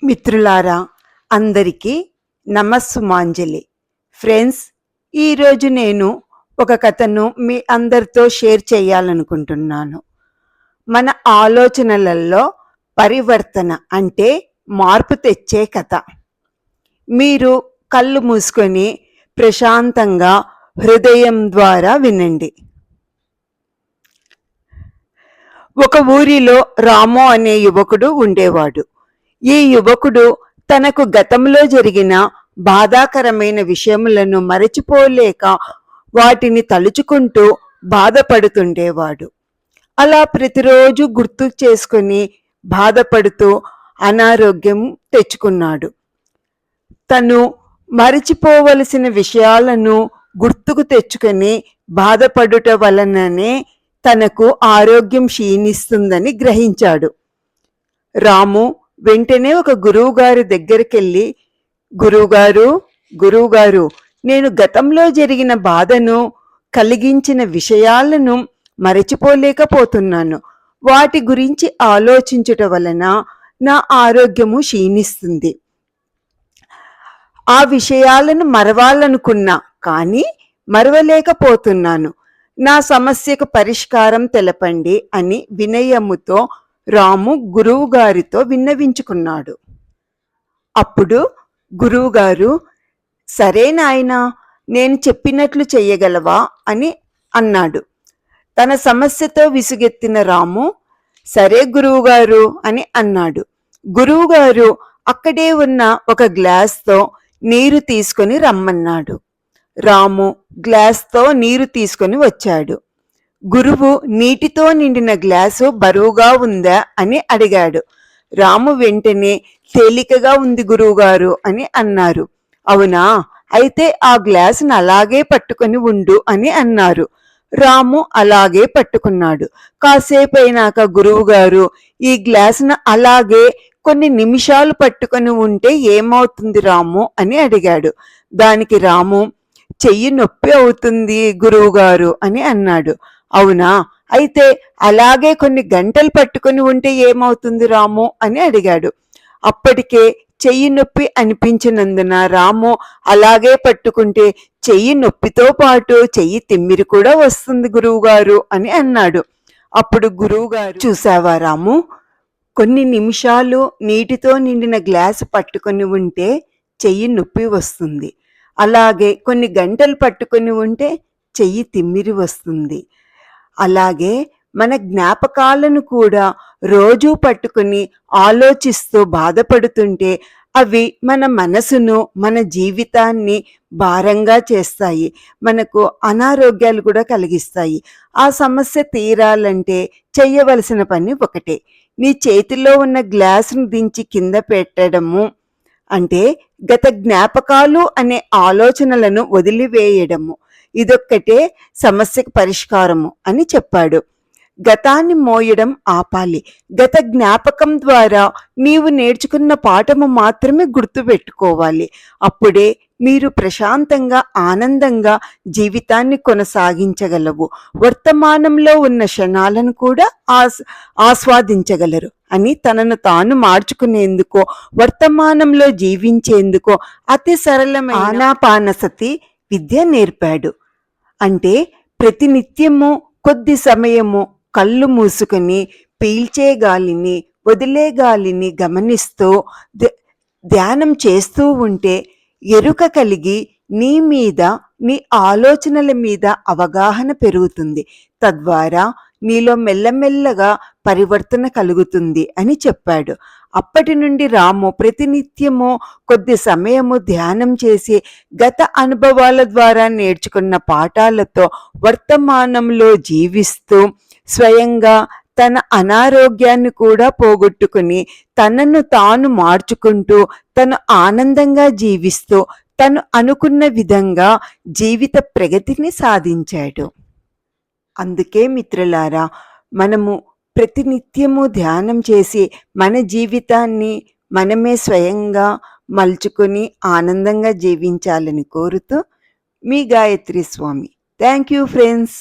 మిత్రులారా, అందరికీ నమస్సుమాంజలి. ఫ్రెండ్స్, ఈరోజు నేను ఒక కథను మీ అందరితో షేర్ చేయాలనుకుంటున్నాను. మన ఆలోచనలలో పరివర్తన అంటే మార్పు తెచ్చే కథ. మీరు కళ్ళు మూసుకొని ప్రశాంతంగా హృదయం ద్వారా వినండి. ఒక ఊరిలో రాము అనే యువకుడు ఉండేవాడు. ఈ యువకుడు తనకు గతంలో జరిగిన బాధాకరమైన విషయములను మరచిపోలేక వాటిని తలుచుకుంటూ బాధపడుతుండేవాడు. అలా ప్రతిరోజు గుర్తు చేసుకుని బాధపడుతూ అనారోగ్యం తెచ్చుకున్నాడు. తను మరచిపోవలసిన విషయాలను గుర్తుకు తెచ్చుకొని బాధపడుట వలననే తనకు ఆరోగ్యం క్షీణిస్తుందని గ్రహించాడు. రాము వెంటనే ఒక గురువుగారి దగ్గరికెళ్ళి, గురువుగారు, నేను గతంలో జరిగిన బాధను కలిగించిన విషయాలను మరచిపోలేకపోతున్నాను. వాటి గురించి ఆలోచించుట వలన నా ఆరోగ్యము క్షీణిస్తుంది. ఆ విషయాలను మరవాలనుకున్నా కానీ మరవలేకపోతున్నాను. నా సమస్యకు పరిష్కారం తెలపండి అని వినయముతో రాము గురువుగారితో విన్నవించుకున్నాడు. అప్పుడు గురువుగారు, సరే నాయనా, నేను చెప్పినట్లు చెయ్యగలవా అని అన్నాడు. తన సమస్యతో విసుగెత్తిన రాము, సరే గురువుగారు అని అన్నాడు. గురువుగారు అక్కడే ఉన్న ఒక గ్లాస్తో నీరు తీసుకొని రమ్మన్నాడు. రాము గ్లాస్తో నీరు తీసుకొని వచ్చాడు. గురువు నీటితో నిండిన గ్లాసు బరువుగా ఉందా అని అడిగాడు. రాము వెంటనే తేలికగా ఉంది గురువుగారు అని అన్నారు. అవునా, అయితే ఆ గ్లాసును అలాగే పట్టుకొని ఉండు అని అన్నారు. రాము అలాగే పట్టుకున్నాడు. కాసేపు అయినాక గురువుగారు, ఈ గ్లాసును అలాగే కొన్ని నిమిషాలు పట్టుకొని ఉంటే ఏమవుతుంది రాము అని అడిగాడు. దానికి రాము, చెయ్యి నొప్పి అవుతుంది గురువుగారు అని అన్నాడు. అవునా, అయితే అలాగే కొన్ని గంటలు పట్టుకొని ఉంటే ఏమవుతుంది రాము అని అడిగాడు. అప్పటికే చెయ్యి నొప్పి అనిపించినందున రాము అలాగే పట్టుకుంటే చెయ్యి నొప్పితో పాటు చెయ్యి తిమ్మిరి కూడా వస్తుంది గురువుగారు అని అన్నాడు. అప్పుడు గురువుగారు, చూసావా రాము, కొన్ని నిమిషాలు నీటితో నిండిన గ్లాసు పట్టుకొని ఉంటే చెయ్యి నొప్పి వస్తుంది, అలాగే కొన్ని గంటలు పట్టుకొని ఉంటే చెయ్యి తిమ్మిరి వస్తుంది. అలాగే మన జ్ఞాపకాలను కూడా రోజూ పట్టుకుని ఆలోచిస్తూ బాధపడుతుంటే అవి మన మనసును, మన జీవితాన్ని భారంగా చేస్తాయి, మనకు అనారోగ్యాలు కూడా కలిగిస్తాయి. ఆ సమస్య తీరాలంటే చెయ్యవలసిన పని ఒకటే, నీ చేతిలో ఉన్న గ్లాసును దించి కింద పెట్టడము అంటే గత జ్ఞాపకాలు అనే ఆలోచనలను వదిలివేయడము. ఇదొక్కటే సమస్యకు పరిష్కారము అని చెప్పాడు. గతాన్ని మోయడం ఆపాలి. గత జ్ఞాపకం ద్వారా నీవు నేర్చుకున్న పాఠము మాత్రమే గుర్తుపెట్టుకోవాలి. అప్పుడే మీరు ప్రశాంతంగా, ఆనందంగా జీవితాన్ని కొనసాగించగలవు. వర్తమానంలో ఉన్న క్షణాలను కూడా ఆస్వాదించగలరు అని తనను తాను మార్చుకునేందుకో, వర్తమానంలో జీవించేందుకో అతి సరళమైన ఆనాపానసతి విద్య నేర్పాడు. అంటే ప్రతినిత్యము కొద్ది సమయము కళ్ళు మూసుకొని పీల్చే గాలిని, వదిలే గాలిని గమనిస్తూ ధ్యానం చేస్తూ ఉంటే ఎరుక కలిగి నీ మీద, నీ ఆలోచనల మీద అవగాహన పెరుగుతుంది. తద్వారా నీలో మెల్లమెల్లగా పరివర్తన కలుగుతుంది అని చెప్పాడు. అప్పటి నుండి రాము ప్రతినిత్యము కొద్ది సమయము ధ్యానం చేసి గత అనుభవాల ద్వారా నేర్చుకున్న పాఠాలతో వర్తమానంలో జీవిస్తూ స్వయంగా తన అనారోగ్యాన్ని కూడా పోగొట్టుకుని తనను తాను మార్చుకుంటూ తను ఆనందంగా జీవిస్తూ తను అనుకున్న విధంగా జీవిత ప్రగతిని సాధించాడు. అందుకే మిత్రులారా, మనము ప్రతినిత్యము ధ్యానం చేసి మన జీవితాన్ని మనమే స్వయంగా మలుచుకొని ఆనందంగా జీవించాలని కోరుతూ మీ Gayatri Swami. Thank you friends.